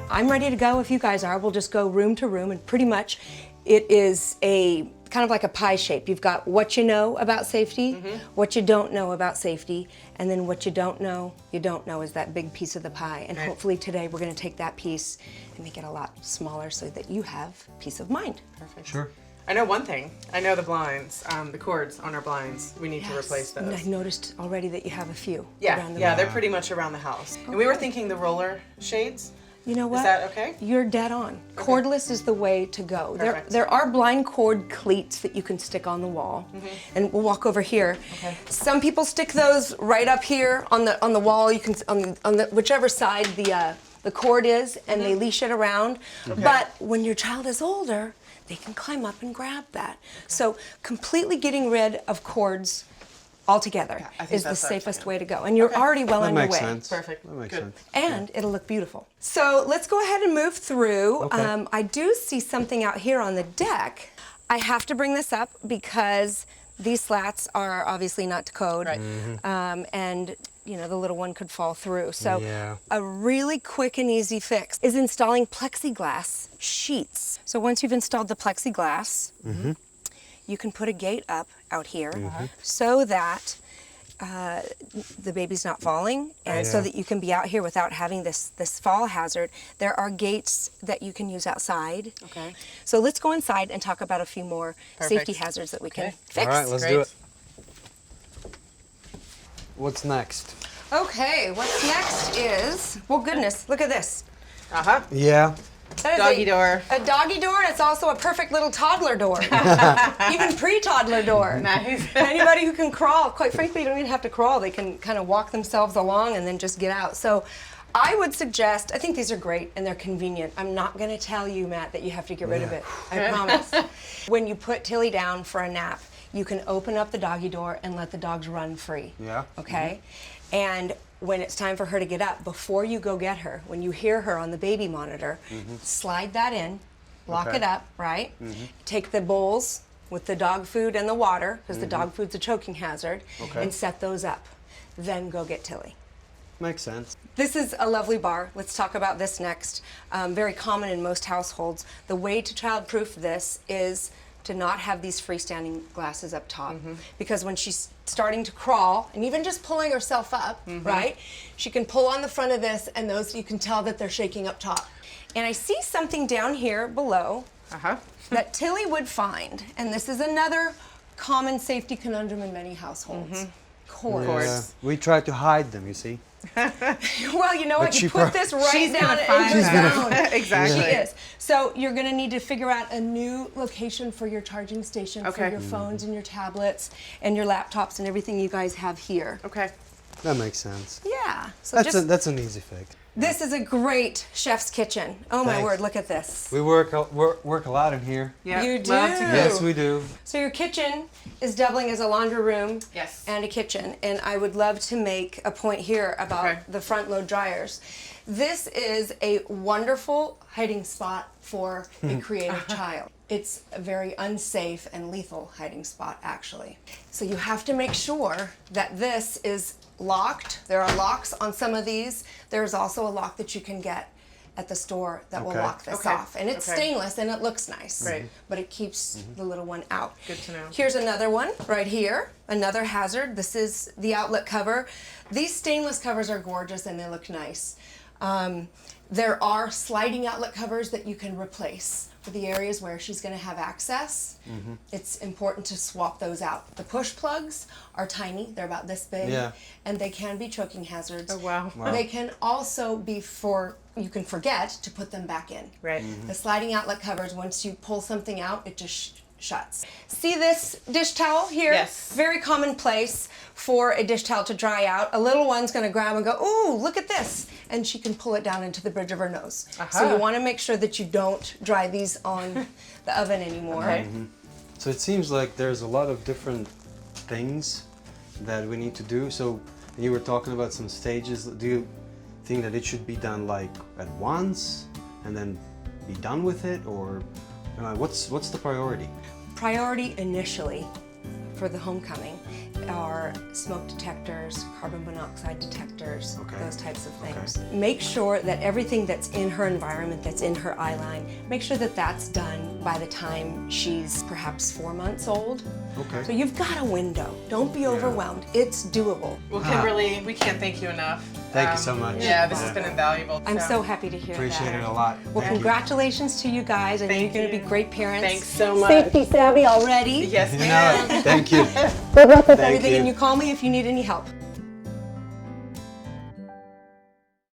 I'm ready to go if you guys are. We'll just go room to room, and pretty much it is a kind of like a pie shape. You've got what you know about safety, what you don't know about safety, and then what you don't know is that big piece of the pie. And hopefully today we're going to take that piece and make it a lot smaller so that you have peace of mind. Perfect. Sure. I know one thing. I know the blinds, the cords on our blinds. We need to replace those. And I noticed already that you have a few. Yeah, around the yeah, room. they're pretty much around the house. And we were thinking the roller shades. You know what? Is that okay? You're dead on. Cordless is the way to go. Perfect. There are blind cord cleats that you can stick on the wall, and we'll walk over here. Okay. Some people stick those right up here on the wall. You can on the whichever side the cord is, and they leash it around. But when your child is older, they can climb up and grab that. So completely getting rid of cords altogether is the safest way to go. And you're already well on your way. That makes sense. Perfect. That makes Good. sense. And it'll look beautiful. So let's go ahead and move through. Okay. I do see something out here on the deck. I have to bring this up because these slats are obviously not to code. Right. And you know, the little one could fall through. So Yeah. a really quick and easy fix is installing plexiglass sheets. So once you've installed the plexiglass, you can put a gate up out here so that the baby's not falling, and so that you can be out here without having this fall hazard. There are gates that you can use outside. Okay. So let's go inside and talk about a few more safety hazards that we can fix. All right, let's Great. do it. What's next? Okay, what's next is, well, goodness, look at this. Uh-huh. Yeah. That is Doggy door. A doggy door, and it's also a perfect little toddler door. Even pre-toddler door. Nice. Anybody who can crawl, quite frankly, you don't even have to crawl. They can kind of walk themselves along and then just get out. So I would suggest, I think these are great and they're convenient. I'm not going to tell you, Matt, that you have to get rid of it. I promise. When you put Tilly down for a nap, you can open up the doggy door and let the dogs run free. Yeah. Okay? And when it's time for her to get up, before you go get her, when you hear her on the baby monitor, slide that in, lock Okay. it up, right? Take the bowls with the dog food and the water, because the dog food's a choking hazard, Okay. and set those up. Then go get Tilly. Makes sense. This is a lovely bar. Let's talk about this next. Very common in most households. The way to childproof this is to not have these freestanding glasses up top, because when she's starting to crawl and even just pulling herself up, right, she can pull on the front of this, and those, you can tell that they're shaking up top. And I see something down here below Uh-huh. that Tilly would find, and this is another common safety conundrum in many households. Cords. Yeah. We try to hide them, you see. Well, you know what? But You she put this right She's down gonna into find the that. ground. Exactly. She is. So you're going to need to figure out a new location for your charging station for Okay. your phones and your tablets and your laptops and everything you guys have here. Okay. That makes sense. Yeah. So That's an easy fix. this is a great chef's kitchen. Oh my Thanks. word! Look at this. We work a lot in here. Yeah. You do. Love to cook. Yes, we do. So your kitchen is doubling as a laundry room Yes. and a kitchen. And I would love to make a point here about Okay. the front load dryers. This is a wonderful hiding spot for a creative child. It's a very unsafe and lethal hiding spot, actually. So you have to make sure that this is locked. There are locks on some of these. There's also a lock that you can get at the store that will Okay. lock this Okay. off. And it's Okay. stainless and it looks nice. Right. But it keeps the little one out. Good to know. Here's another one right here, another hazard. This is the outlet cover. These stainless covers are gorgeous and they look nice. There are sliding outlet covers that you can replace for the areas where she's going to have access. It's important to swap those out. The push plugs are tiny, they're about this big, Yeah. and they can be choking hazards. Oh, wow. They can also be you can forget to put them back in. Right. The sliding outlet covers, once you pull something out, it just shuts. See this dish towel here? Yes. Very commonplace for a dish towel to dry out. A little one's gonna grab and go, ooh, look at this. And she can pull it down into the bridge of her nose. So you wanna make sure that you don't dry these on the oven anymore. Okay. So it seems like there's a lot of different things that we need to do. So you were talking about some stages. Do you think that it should be done like at once and then be done with it, or what's the priority? Priority initially for the homecoming are smoke detectors, carbon monoxide detectors, Okay. those types of Okay. things. Make sure that everything that's in her environment, that's in her eye line, make sure that that's done by the time she's perhaps 4 months old. Okay. So you've got a window. Don't be overwhelmed. It's doable. Well, Kimberlee, we can't thank you enough. Thank you so much. Yeah, this has Yeah. been invaluable. I'm so happy to hear Appreciate that. it a lot. Well, Thank you. congratulations to you guys. I know you're Thank going to be you. great parents. Thanks so much. Safety savvy already. Yes, You ma'am. know it. Thank you. Good luck with Thank everything, you. and you call me if you need any help.